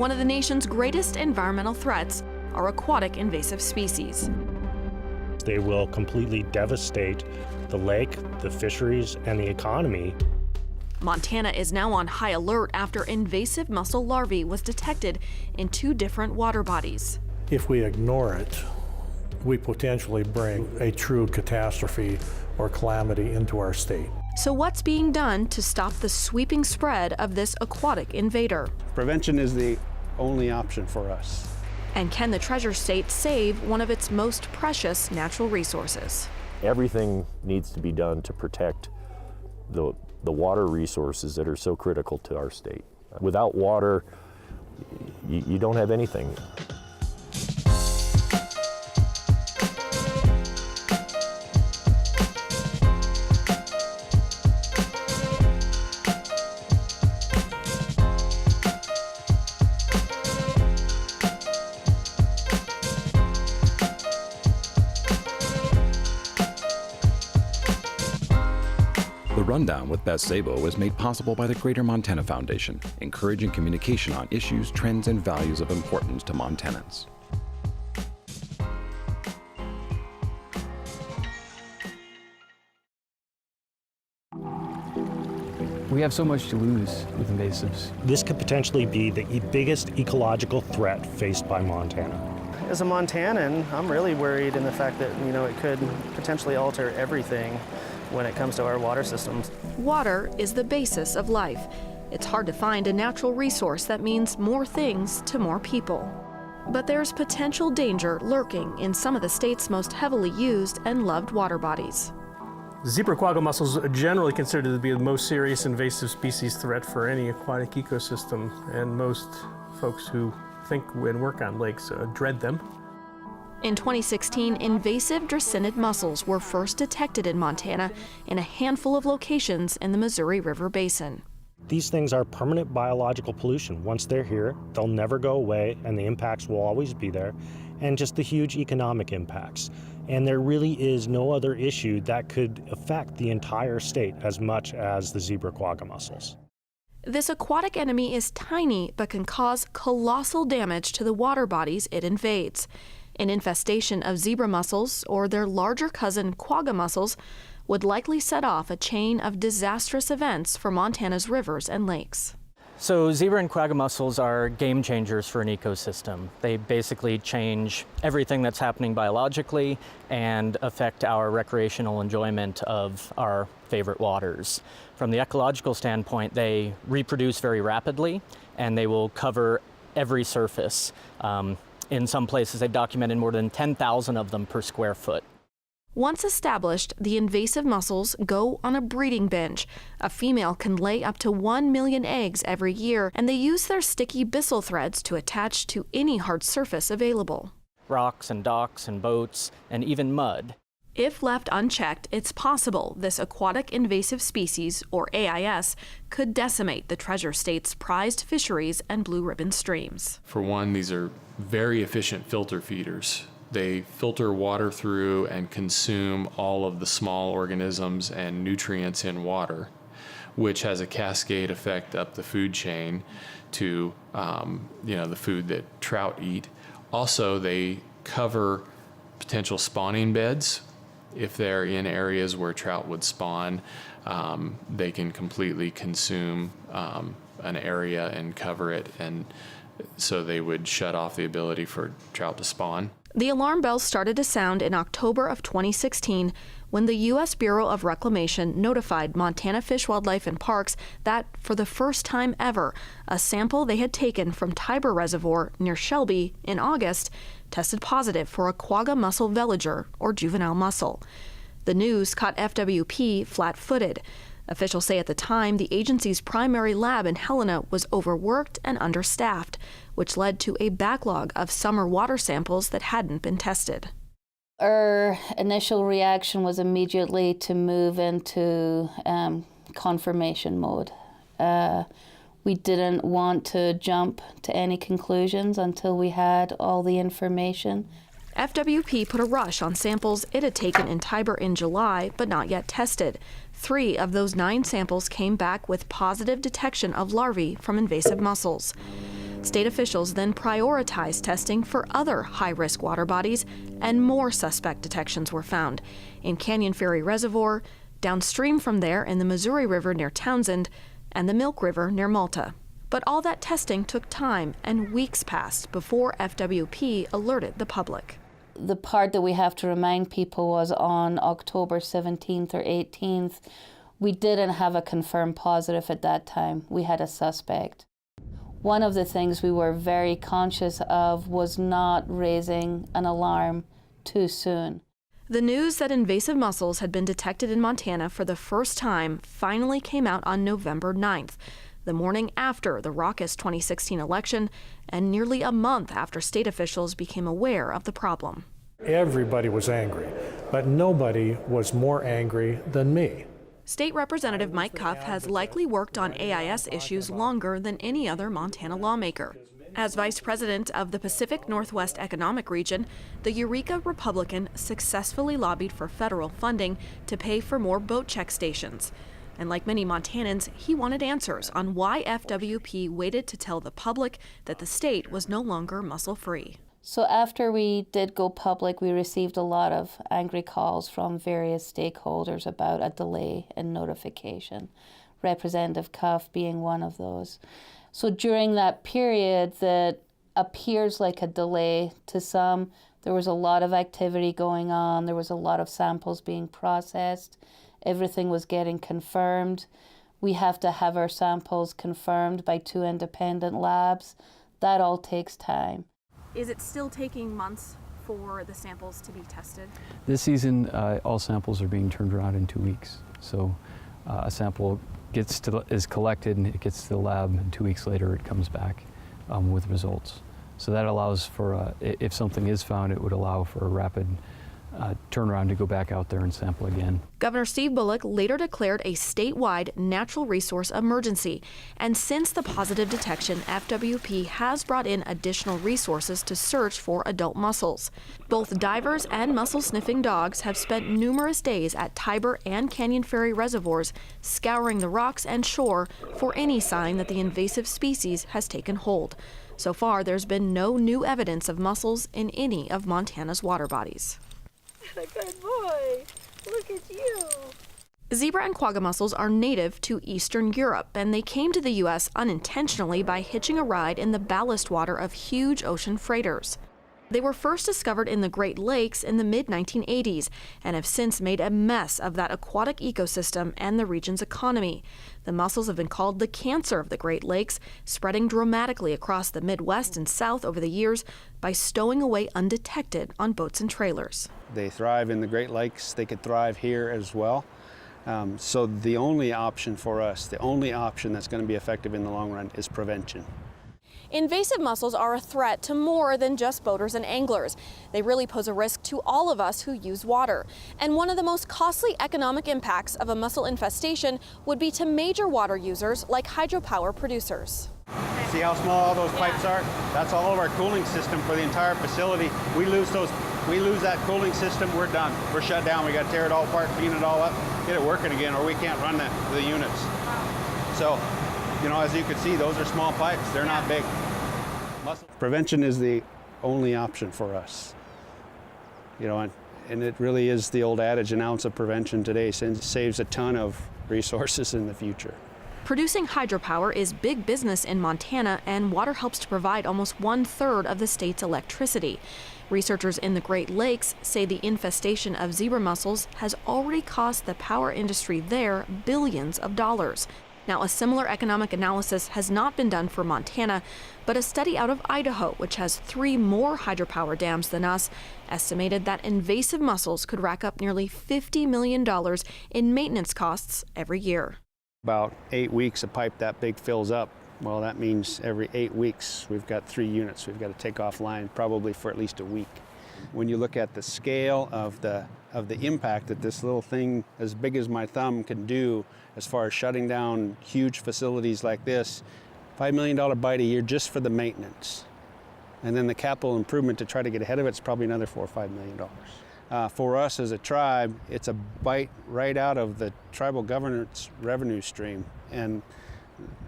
One of the nation's greatest environmental threats are aquatic invasive species. They will completely devastate the lake, the fisheries, and the economy. Montana is now on high alert after invasive mussel larvae was detected in 2 different water bodies. If we ignore it, we potentially bring a true catastrophe or calamity into our state. So what's being done to stop the sweeping spread of this aquatic invader? Prevention is the only option for us. And can the Treasure State save one of its most precious natural resources? Everything needs to be done to protect the water resources that are so critical to our state. Without water, you don't have anything. The Rundown with Beth Saboe was made possible by the Greater Montana Foundation, encouraging communication on issues, trends, and values of importance to Montanans. We have so much to lose with invasives. This could potentially be the biggest ecological threat faced by Montana. As a Montanan, I'm really worried in the fact that, it could potentially alter everything when it comes to our water systems. Water is the basis of life. It's hard to find a natural resource that means more things to more people. But there's potential danger lurking in some of the state's most heavily used and loved water bodies. Zebra quagga mussels are generally considered to be the most serious invasive species threat for any aquatic ecosystem, and most folks who think and work on lakes dread them. In 2016, invasive dracinid mussels were first detected in Montana in a handful of locations in the Missouri River Basin. These things are permanent biological pollution. Once they're here, they'll never go away, and the impacts will always be there, and just the huge economic impacts. And there really is no other issue that could affect the entire state as much as the zebra quagga mussels. This aquatic enemy is tiny but can cause colossal damage to the water bodies it invades. An infestation of zebra mussels, or their larger cousin quagga mussels, would likely set off a chain of disastrous events for Montana's rivers and lakes. So zebra and quagga mussels are game changers for an ecosystem. They basically change everything that's happening biologically and affect our recreational enjoyment of our favorite waters. From the ecological standpoint, they reproduce very rapidly, and they will cover every surface. In some places, they've documented more than 10,000 of them per square foot. Once established, the invasive mussels go on a breeding binge. A female can lay up to 1 million eggs every year, and they use their sticky byssal threads to attach to any hard surface available. Rocks and docks and boats and even mud. If left unchecked, it's possible this aquatic invasive species, or AIS, could decimate the Treasure State's prized fisheries and blue ribbon streams. For one, these are very efficient filter feeders. They filter water through and consume all of the small organisms and nutrients in water, which has a cascade effect up the food chain to the food that trout eat. Also, they cover potential spawning beds. If they're in areas where trout would spawn, they can completely consume an area and cover it, and so they would shut off the ability for trout to spawn. The alarm bells started to sound in October of 2016 when the U.S. Bureau of Reclamation notified Montana Fish, Wildlife, and Parks that, for the first time ever, a sample they had taken from Tiber Reservoir near Shelby in August tested positive for a quagga mussel veliger, or juvenile mussel. The news caught FWP flat-footed. Officials say at the time the agency's primary lab in Helena was overworked and understaffed, which led to a backlog of summer water samples that hadn't been tested. Our initial reaction was immediately to move into confirmation mode. We didn't want to jump to any conclusions until we had all the information. FWP put a rush on samples it had taken in Tiber in July, but not yet tested. 3 of those 9 samples came back with positive detection of larvae from invasive mussels. State officials then prioritized testing for other high-risk water bodies, and more suspect detections were found in Canyon Ferry Reservoir, downstream from there in the Missouri River near Townsend, and the Milk River near Malta. But all that testing took time, and weeks passed before FWP alerted the public. The part that we have to remind people was on October 17th or 18th, we didn't have a confirmed positive at that time. We had a suspect. One of the things we were very conscious of was not raising an alarm too soon. The news that invasive mussels had been detected in Montana for the first time finally came out on November 9th, the morning after the raucous 2016 election, and nearly a month after state officials became aware of the problem. Everybody was angry, but nobody was more angry than me. State Representative Mike Cuff has likely worked on AIS issues longer than any other Montana lawmaker. As vice president of the Pacific Northwest Economic Region, the Eureka Republican successfully lobbied for federal funding to pay for more boat check stations. And like many Montanans, he wanted answers on why FWP waited to tell the public that the state was no longer mussel-free. So after we did go public, we received a lot of angry calls from various stakeholders about a delay in notification, Representative Cuff being one of those. So during that period that appears like a delay to some, there was a lot of activity going on, there was a lot of samples being processed, everything was getting confirmed. We have to have our samples confirmed by 2 independent labs. That all takes time. Is it still taking months for the samples to be tested? This season, all samples are being turned around in 2 weeks. So a sample is collected and it gets to the lab, and 2 weeks later it comes back with results. So that allows for, if something is found, it would allow for a rapid turnaround to go back out there and sample again. Governor Steve Bullock later declared a statewide natural resource emergency, and since the positive detection, FWP has brought in additional resources to search for adult mussels. Both divers and mussel-sniffing dogs have spent numerous days at Tiber and Canyon Ferry reservoirs, scouring the rocks and shore for any sign that the invasive species has taken hold. So far, there's been no new evidence of mussels in any of Montana's water bodies. A good boy. Look at you. Zebra and quagga mussels are native to Eastern Europe, and they came to the U.S. unintentionally by hitching a ride in the ballast water of huge ocean freighters. They were first discovered in the Great Lakes in the mid-1980s and have since made a mess of that aquatic ecosystem and the region's economy. The mussels have been called the cancer of the Great Lakes, spreading dramatically across the Midwest and South over the years by stowing away undetected on boats and trailers. They thrive in the Great Lakes. They could thrive here as well. So the only option for us, the only option that's going to be effective in the long run is prevention. Invasive mussels are a threat to more than just boaters and anglers. They really pose a risk to all of us who use water. And one of the most costly economic impacts of a mussel infestation would be to major water users like hydropower producers. See how small all those pipes are? That's all of our cooling system for the entire facility. We lose that cooling system, we're done. We're shut down. We got to tear it all apart, clean it all up, get it working again, or we can't run the units. So, you know, as you can see, those are small pipes. They're not big. Prevention is the only option for us. You know, and it really is the old adage, an ounce of prevention today saves a ton of resources in the future. Producing hydropower is big business in Montana, and water helps to provide almost 1/3 of the state's electricity. Researchers in the Great Lakes say the infestation of zebra mussels has already cost the power industry there billions of dollars. Now, a similar economic analysis has not been done for Montana, but a study out of Idaho, which has 3 more hydropower dams than us, estimated that invasive mussels could rack up nearly $50 million in maintenance costs every year. About 8 weeks a pipe that big fills up. Well, that means every 8 weeks we've got 3 units we've got to take offline, probably for at least a week. When you look at the scale of the impact that this little thing as big as my thumb can do as far as shutting down huge facilities like this, $5 million bite a year just for the maintenance. And then the capital improvement to try to get ahead of it is probably another $4 or $5 million. For us as a tribe, it's a bite right out of the tribal governance revenue stream. And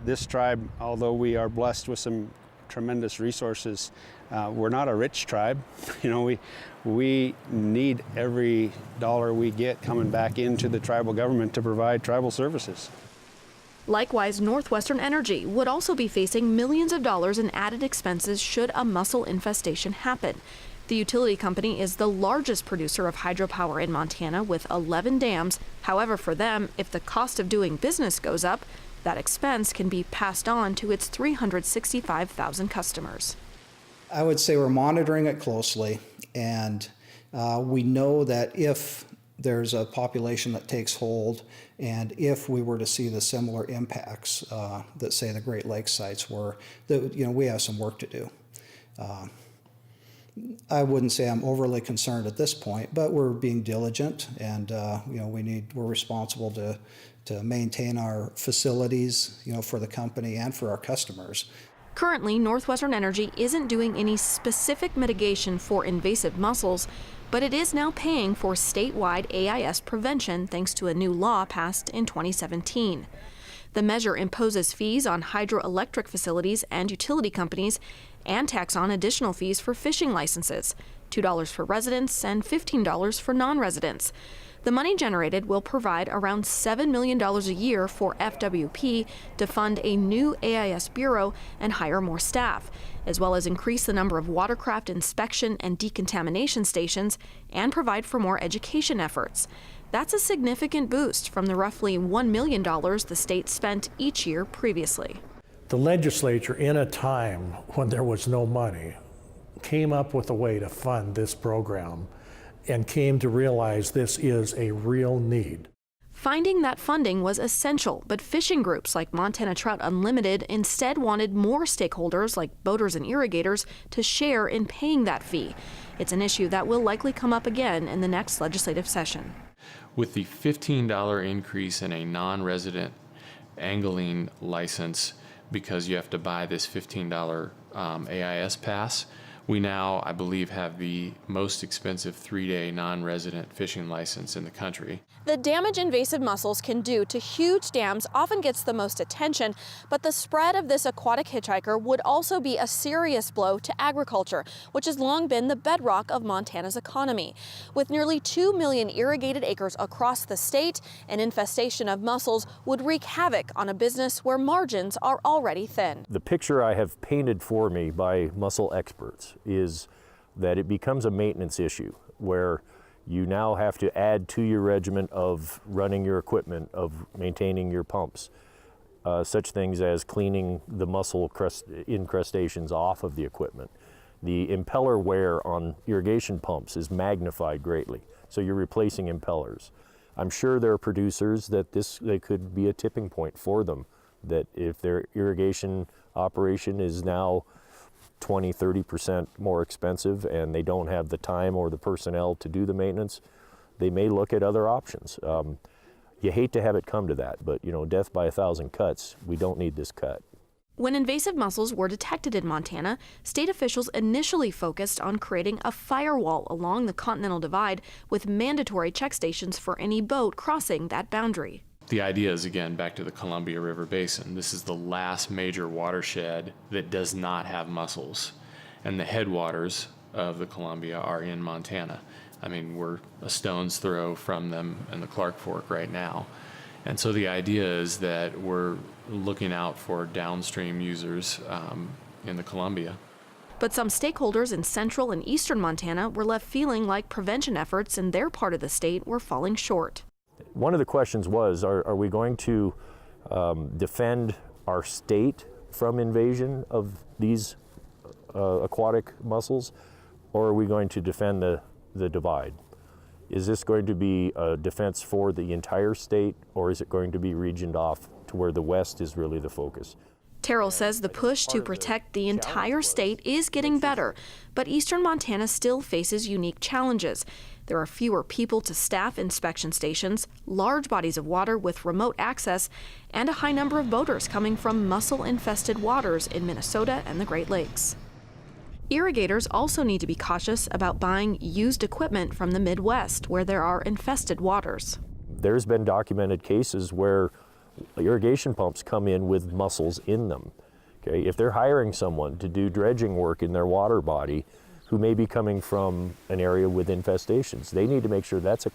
this tribe, although we are blessed with some tremendous resources. We're not a rich tribe. You know, we need every dollar we get coming back into the tribal government to provide tribal services. Likewise, Northwestern Energy would also be facing millions of dollars in added expenses should a mussel infestation happen. The utility company is the largest producer of hydropower in Montana with 11 dams. However, for them, if the cost of doing business goes up, that expense can be passed on to its 365,000 customers. I would say we're monitoring it closely, and we know that if there's a population that takes hold, and if we were to see the similar impacts that, say, the Great Lakes sites were, that, you know, we have some work to do. I wouldn't say I'm overly concerned at this point, but we're being diligent, and you know, we're responsible to maintain our facilities, you know, for the company and for our customers. Currently, Northwestern Energy isn't doing any specific mitigation for invasive mussels, but it is now paying for statewide AIS prevention thanks to a new law passed in 2017. The measure imposes fees on hydroelectric facilities and utility companies and tacks on additional fees for fishing licenses, $2 for residents and $15 for non-residents. The money generated will provide around $7 million a year for FWP to fund a new AIS bureau and hire more staff, as well as increase the number of watercraft inspection and decontamination stations and provide for more education efforts. That's a significant boost from the roughly $1 million the state spent each year previously. The legislature, in a time when there was no money, came up with a way to fund this program and came to realize this is a real need. Finding that funding was essential, but fishing groups like Montana Trout Unlimited instead wanted more stakeholders like boaters and irrigators to share in paying that fee. It's an issue that will likely come up again in the next legislative session. With the $15 increase in a non-resident angling license, because you have to buy this $15 AIS pass, we now, I believe, have the most expensive 3-day non-resident fishing license in the country. The damage invasive mussels can do to huge dams often gets the most attention, but the spread of this aquatic hitchhiker would also be a serious blow to agriculture, which has long been the bedrock of Montana's economy. With nearly 2 million irrigated acres across the state, an infestation of mussels would wreak havoc on a business where margins are already thin. The picture I have painted for me by mussel experts is that it becomes a maintenance issue where you now have to add to your regimen of running your equipment, of maintaining your pumps, such things as cleaning the mussel incrustations off of the equipment. The impeller wear on irrigation pumps is magnified greatly, so you're replacing impellers. I'm sure there are producers that they could be a tipping point for them, that if their irrigation operation is now 20-30% more expensive and they don't have the time or the personnel to do the maintenance, they may look at other options. You hate to have it come to that, but you know, death by 1,000 cuts, we don't need this cut. When invasive mussels were detected in Montana, state officials initially focused on creating a firewall along the Continental Divide with mandatory check stations for any boat crossing that boundary. The idea is, again, back to the Columbia River Basin. This is the last major watershed that does not have mussels. And the headwaters of the Columbia are in Montana. I mean, we're a stone's throw from them in the Clark Fork right now. And so the idea is that we're looking out for downstream users in the Columbia. But some stakeholders in central and eastern Montana were left feeling like prevention efforts in their part of the state were falling short. One of the questions was, are we going to defend our state from invasion of these aquatic mussels, or are we going to defend the divide? Is this going to be a defense for the entire state, or is it going to be regioned off to where the west is really the focus? Terrell says the push to protect the entire state is getting better, but eastern Montana still faces unique challenges. There are fewer people to staff inspection stations, large bodies of water with remote access, and a high number of boaters coming from mussel-infested waters in Minnesota and the Great Lakes. Irrigators also need to be cautious about buying used equipment from the Midwest, where there are infested waters. There's been documented cases where irrigation pumps come in with mussels in them. Okay, if they're hiring someone to do dredging work in their water body who may be coming from an area with infestations, they need to make sure that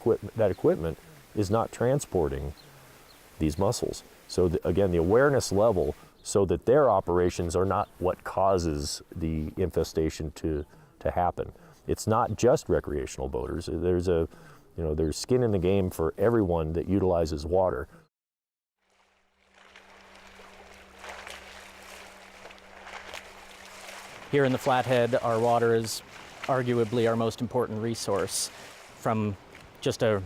equipment is not transporting these mussels. So again, the awareness level so that their operations are not what causes the infestation to happen. It's not just recreational boaters. There's skin in the game for everyone that utilizes water. Here in the Flathead, our water is arguably our most important resource. From just a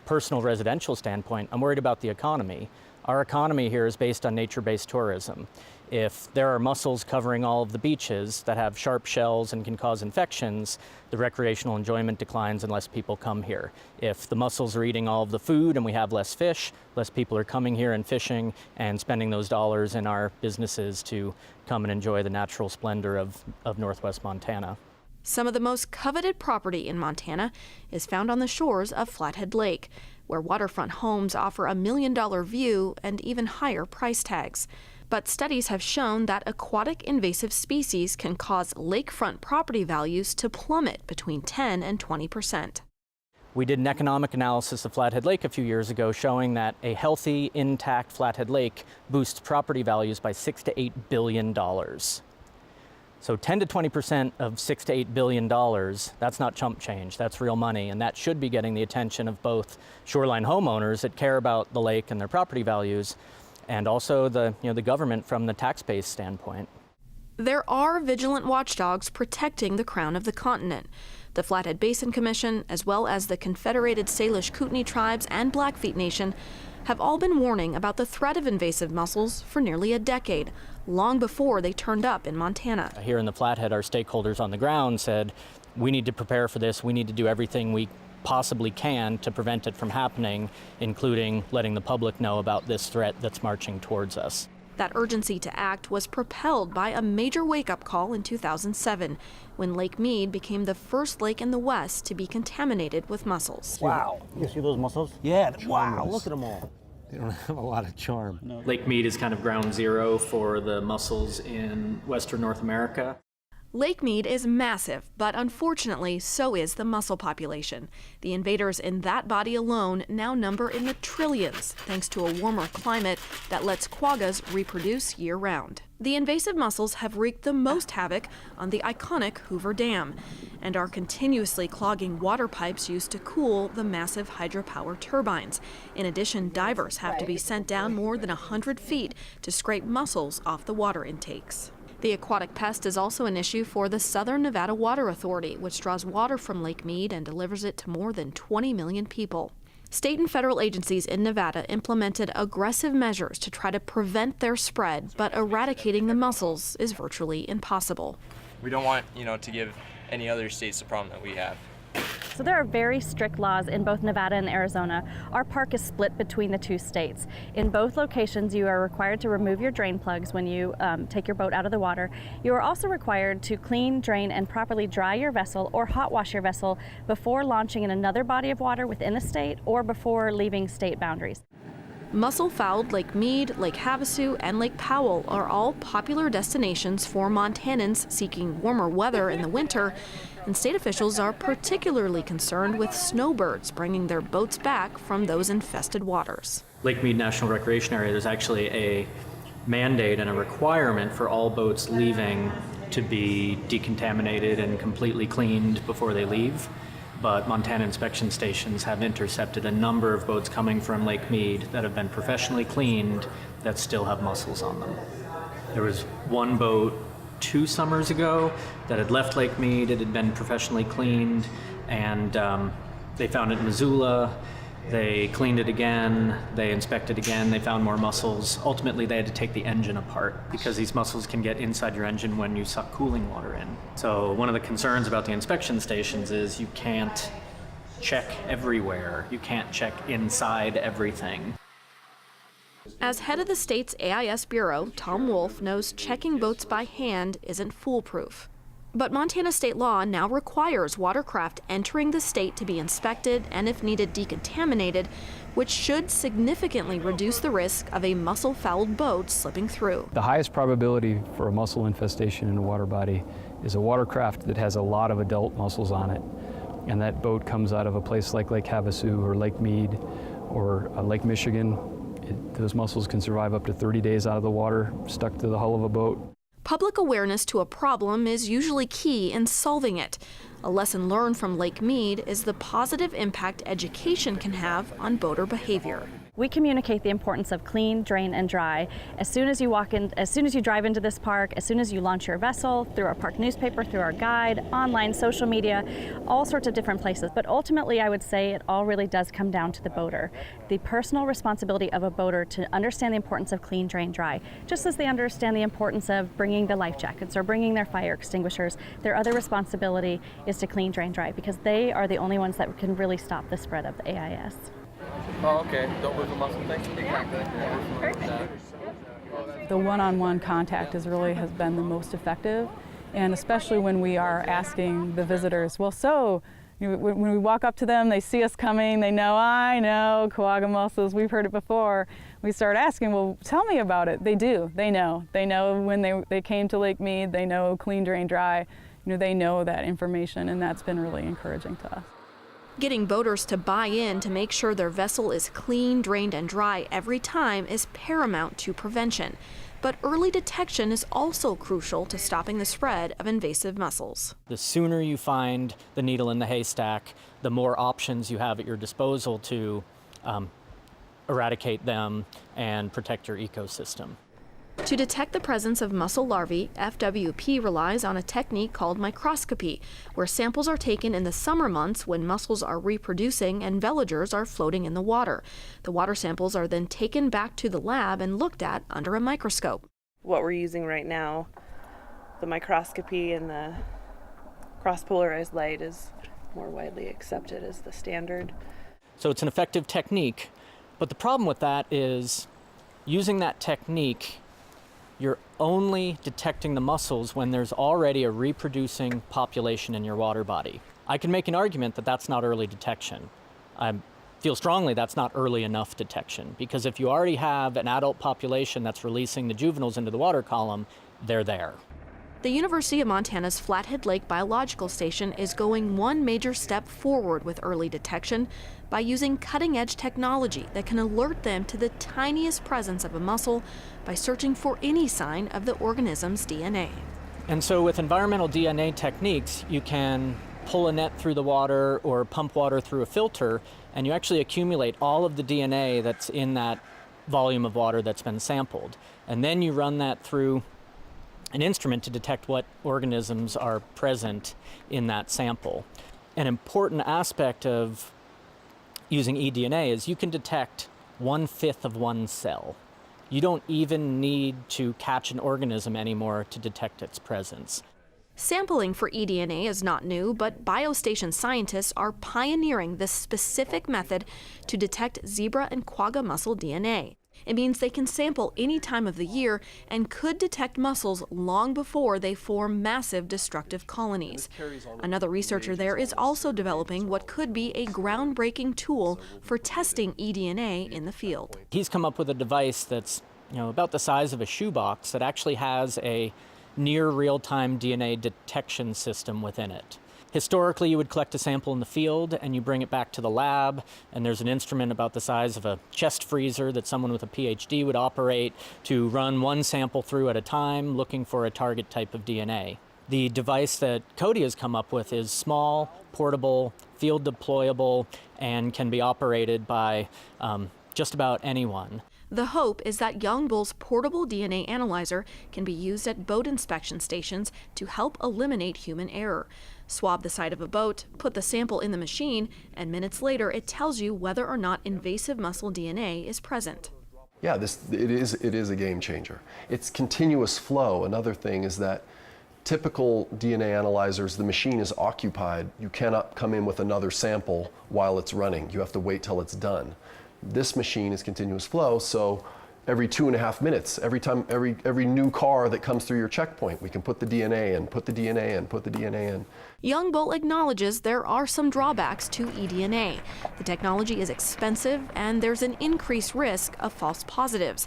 personal residential standpoint, I'm worried about the economy. Our economy here is based on nature-based tourism. If there are mussels covering all of the beaches that have sharp shells and can cause infections, the recreational enjoyment declines and less people come here. If the mussels are eating all of the food and we have less fish, less people are coming here and fishing and spending those dollars in our businesses to come and enjoy the natural splendor of Northwest Montana. Some of the most coveted property in Montana is found on the shores of Flathead Lake, where waterfront homes offer a $1 million view and even higher price tags. But studies have shown that aquatic invasive species can cause lakefront property values to plummet between 10 and 20%. We did an economic analysis of Flathead Lake a few years ago showing that a healthy, intact Flathead Lake boosts property values by $6 to $8 billion. So 10 to 20% of $6 to $8 billion, that's not chump change, that's real money, and that should be getting the attention of both shoreline homeowners that care about the lake and their property values, and also the government from the tax base standpoint. There are vigilant watchdogs protecting the crown of the continent. The Flathead Basin Commission, as well as the Confederated Salish Kootenai Tribes and Blackfeet Nation, have all been warning about the threat of invasive mussels for nearly a decade, long before they turned up in Montana. Here in the Flathead, our stakeholders on the ground said, we need to prepare for this, we need to do everything we possibly can to prevent it from happening, including letting the public know about this threat that's marching towards us. That urgency to act was propelled by a major wake-up call in 2007, when Lake Mead became the first lake in the West to be contaminated with mussels. Wow, you see those mussels? Yeah, wow, look at them all. They don't have a lot of charm. No. Lake Mead is kind of ground zero for the mussels in Western North America. Lake Mead is massive, but unfortunately, so is the mussel population. The invaders in that body alone now number in the trillions, thanks to a warmer climate that lets quaggas reproduce year-round. The invasive mussels have wreaked the most havoc on the iconic Hoover Dam, and are continuously clogging water pipes used to cool the massive hydropower turbines. In addition, divers have to be sent down more than 100 feet to scrape mussels off the water intakes. The aquatic pest is also an issue for the Southern Nevada Water Authority, which draws water from Lake Mead and delivers it to more than 20 million people. State and federal agencies in Nevada implemented aggressive measures to try to prevent their spread, but eradicating the mussels is virtually impossible. We don't want, to give any other states the problem that we have. So there are very strict laws in both Nevada and Arizona. Our park is split between the two states. In both locations, you are required to remove your drain plugs when you take your boat out of the water. You are also required to clean, drain, and properly dry your vessel or hot wash your vessel before launching in another body of water within the state or before leaving state boundaries. Mussel-fouled Lake Mead, Lake Havasu, and Lake Powell are all popular destinations for Montanans seeking warmer weather in the winter, and state officials are particularly concerned with snowbirds bringing their boats back from those infested waters. Lake Mead National Recreation Area, there's actually a mandate and a requirement for all boats leaving to be decontaminated and completely cleaned before they leave. But Montana inspection stations have intercepted a number of boats coming from Lake Mead that have been professionally cleaned that still have mussels on them. There was one boat 2 summers ago that had left Lake Mead. It had been professionally cleaned, and they found it in Missoula. They cleaned it again, they inspected again, they found more mussels. Ultimately, they had to take the engine apart because these mussels can get inside your engine when you suck cooling water in. So one of the concerns about the inspection stations is you can't check everywhere. You can't check inside everything. As head of the state's AIS Bureau, Tom Wolf knows checking boats by hand isn't foolproof. But Montana state law now requires watercraft entering the state to be inspected and, if needed, decontaminated, which should significantly reduce the risk of a mussel-fouled boat slipping through. The highest probability for a mussel infestation in a water body is a watercraft that has a lot of adult mussels on it. And that boat comes out of a place like Lake Havasu or Lake Mead or Lake Michigan. Those mussels can survive up to 30 days out of the water, stuck to the hull of a boat. Public awareness to a problem is usually key in solving it. A lesson learned from Lake Mead is the positive impact education can have on boater behavior. We communicate the importance of clean, drain, and dry as soon as you walk in, as soon as you drive into this park, as soon as you launch your vessel, through our park newspaper, through our guide, online, social media, all sorts of different places. But ultimately, I would say it all really does come down to the boater. The personal responsibility of a boater to understand the importance of clean, drain, dry. Just as they understand the importance of bringing the life jackets or bringing their fire extinguishers, their other responsibility is to clean, drain, dry, because they are the only ones that can really stop the spread of the AIS. Oh, okay. Don't move the muscle. Thanks. The one-on-one contact has been the most effective, and especially when we are asking the visitors, well, so when we walk up to them, they see us coming, they know, I know, quagga mussels, we've heard it before. We start asking, well, tell me about it. They do. They know. They know when they came to Lake Mead, they know clean, drain, dry. They know that information, and that's been really encouraging to us. Getting boaters to buy in to make sure their vessel is clean, drained, and dry every time is paramount to prevention. But early detection is also crucial to stopping the spread of invasive mussels. The sooner you find the needle in the haystack, the more options you have at your disposal to eradicate them and protect your ecosystem. To detect the presence of mussel larvae, FWP relies on a technique called microscopy, where samples are taken in the summer months when mussels are reproducing and veligers are floating in the water. The water samples are then taken back to the lab and looked at under a microscope. What we're using right now, the microscopy and the cross-polarized light, is more widely accepted as the standard. So it's an effective technique, but the problem with that is using that technique, you're only detecting the mussels when there's already a reproducing population in your water body. I can make an argument that that's not early detection. I feel strongly that's not early enough detection, because if you already have an adult population that's releasing the juveniles into the water column, they're there. The University of Montana's Flathead Lake Biological Station is going one major step forward with early detection by using cutting-edge technology that can alert them to the tiniest presence of a mussel by searching for any sign of the organism's DNA. And so with environmental DNA techniques, you can pull a net through the water or pump water through a filter, and you actually accumulate all of the DNA that's in that volume of water that's been sampled. And then you run that through an instrument to detect what organisms are present in that sample. An important aspect of using eDNA is you can detect 1/5 of one cell. You don't even need to catch an organism anymore to detect its presence. Sampling for eDNA is not new, but biostation scientists are pioneering this specific method to detect zebra and quagga mussel DNA. It means they can sample any time of the year and could detect mussels long before they form massive destructive colonies. Another researcher there is also developing what could be a groundbreaking tool for testing eDNA in the field. He's come up with a device that's about the size of a shoebox that actually has a near real-time DNA detection system within it. Historically, you would collect a sample in the field and you bring it back to the lab, and there's an instrument about the size of a chest freezer that someone with a PhD would operate to run one sample through at a time, looking for a target type of DNA. The device that Cody has come up with is small, portable, field deployable, and can be operated by just about anyone. The hope is that Young Bull's portable DNA analyzer can be used at boat inspection stations to help eliminate human error. Swab the side of a boat, put the sample in the machine, and minutes later it tells you whether or not invasive mussel DNA is present. Yeah, it is a game changer. It's continuous flow. Another thing is that typical DNA analyzers, the machine is occupied. You cannot come in with another sample while it's running. You have to wait till it's done. This machine is continuous flow, so every 2.5 minutes. Every new car that comes through your checkpoint, we can put the DNA in, put the DNA in, put the DNA in. Young Bull acknowledges there are some drawbacks to eDNA. The technology is expensive and there's an increased risk of false positives.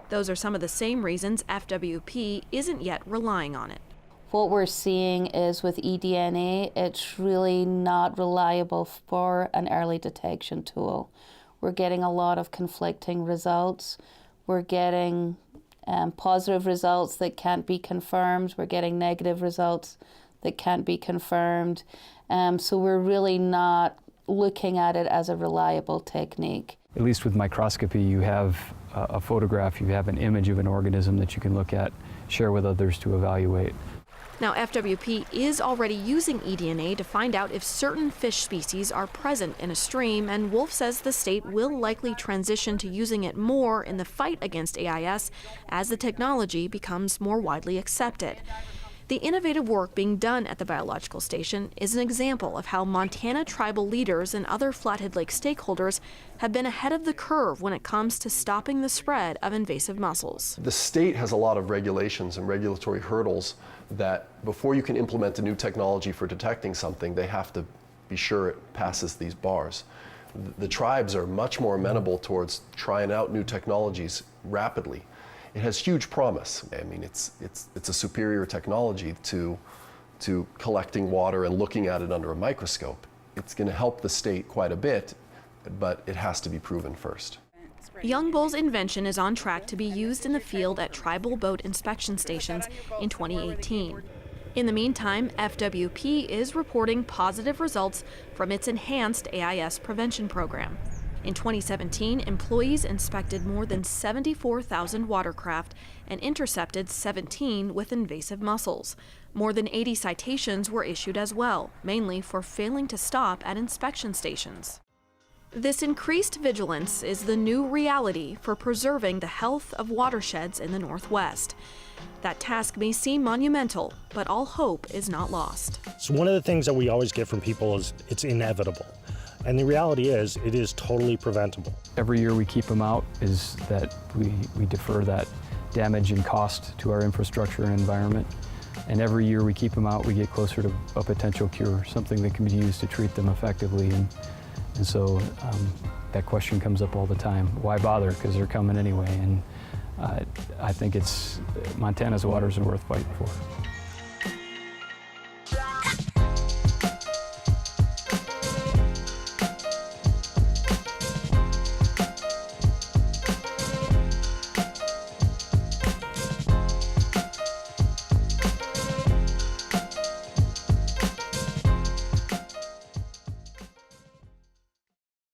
Those are some of the same reasons FWP isn't yet relying on it. What we're seeing is with eDNA, it's really not reliable for an early detection tool. We're getting a lot of conflicting results. We're getting positive results that can't be confirmed. We're getting negative results that can't be confirmed. So we're really not looking at it as a reliable technique. At least with microscopy, you have a photograph, you have an image of an organism that you can look at, share with others to evaluate. Now, FWP is already using eDNA to find out if certain fish species are present in a stream, and Wolf says the state will likely transition to using it more in the fight against AIS as the technology becomes more widely accepted. The innovative work being done at the biological station is an example of how Montana tribal leaders and other Flathead Lake stakeholders have been ahead of the curve when it comes to stopping the spread of invasive mussels. The state has a lot of regulations and regulatory hurdles that before you can implement a new technology for detecting something, they have to be sure it passes these bars. The tribes are much more amenable towards trying out new technologies rapidly. It has huge promise. I mean, it's a superior technology to collecting water and looking at it under a microscope. It's going to help the state quite a bit, but it has to be proven first. Young Bull's invention is on track to be used in the field at tribal boat inspection stations in 2018. In the meantime, FWP is reporting positive results from its enhanced AIS prevention program. In 2017, employees inspected more than 74,000 watercraft and intercepted 17 with invasive mussels. More than 80 citations were issued as well, mainly for failing to stop at inspection stations. This increased vigilance is the new reality for preserving the health of watersheds in the Northwest. That task may seem monumental, but all hope is not lost. So one of the things that we always get from people is it's inevitable. And the reality is, it is totally preventable. Every year we keep them out is that we defer that damage and cost to our infrastructure and environment. And every year we keep them out, we get closer to a potential cure, something that can be used to treat them effectively. And so that question comes up all the time. Why bother? Because they're coming anyway. And I think Montana's waters are worth fighting for.